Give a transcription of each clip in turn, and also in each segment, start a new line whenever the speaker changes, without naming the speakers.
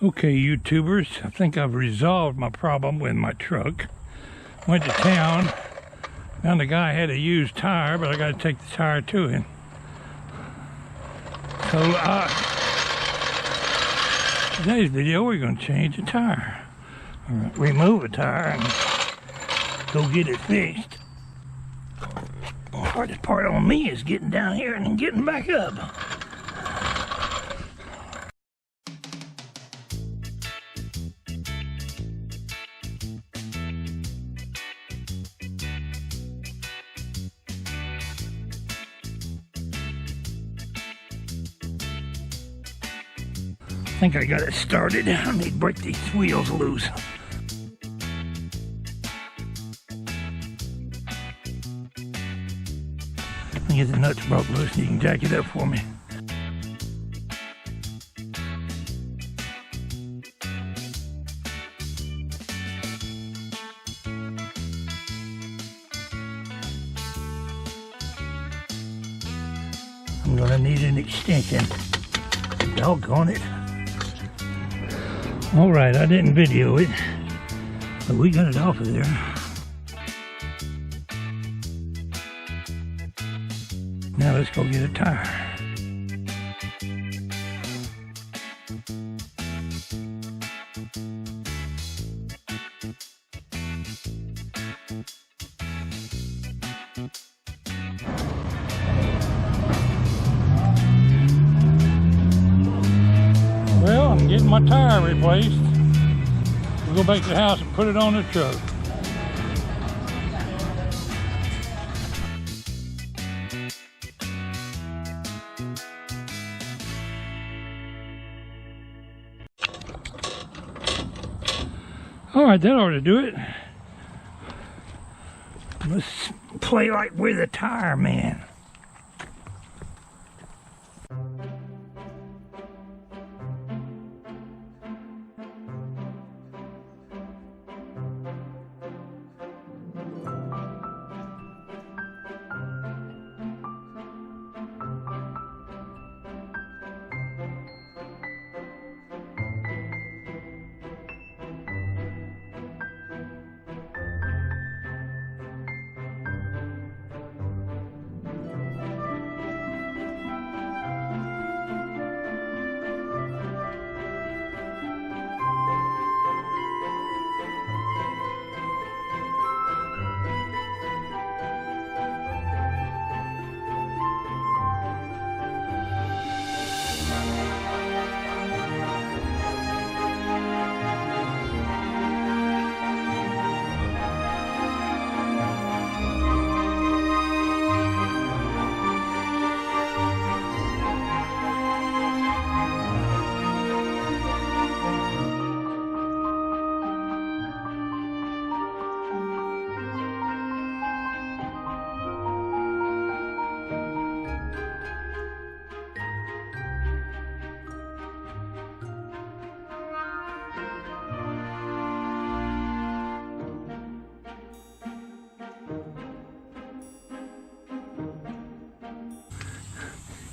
Okay, YouTubers, I think I've resolved my problem with my truck. Went to town, found a guy had a used tire, but I got to take the tire to him. So today's video, we're going to change the tire. Remove a tire and go get it fixed. The hardest part on me is getting down here and then getting back up. I think I got it started. I need to break these wheels loose. Let me get the nuts broke loose and you can jack it up for me. I'm gonna need an extension. Doggone it. Alright, I didn't video it, but we got it off of there. Now let's go get a tire. Well, I'm getting my tire replaced. We'll go back to the house and put it on the truck. Alright, that ought to do it. Let's play like we're the tire man.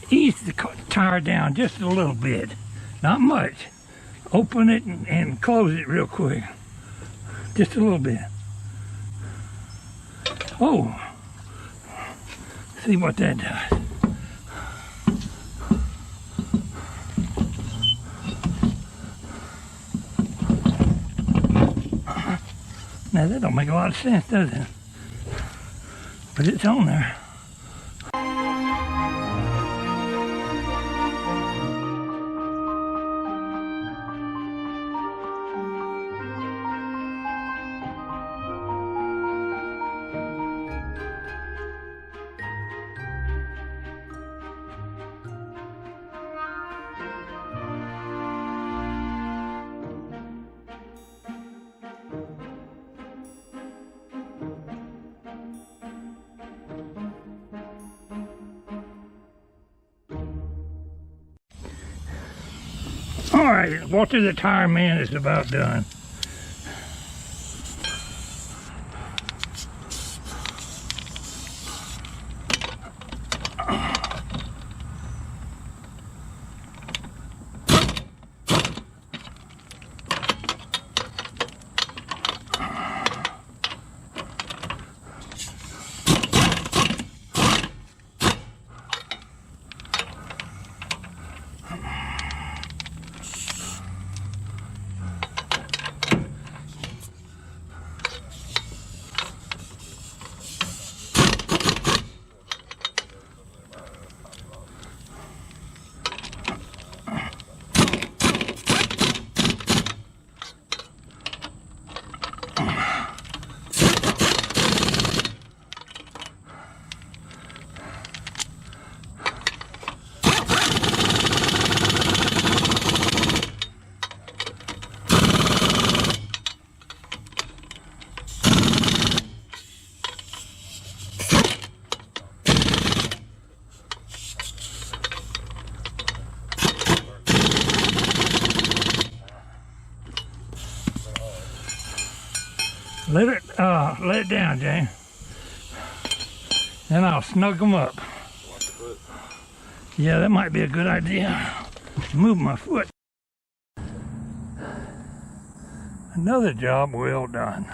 Ease the tire down just a little bit, not much. Open it and close it real quick, just a little bit. Oh, see what that does. Now that don't make a lot of sense, does it? But it's on there. Alright, Walter the Tire Man is about done. Let it down, James. Then I'll snug them up.
Watch the foot.
Yeah, that might be a good idea. Move my foot. Another job well done.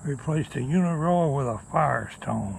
Replaced a unit roller with a Firestone.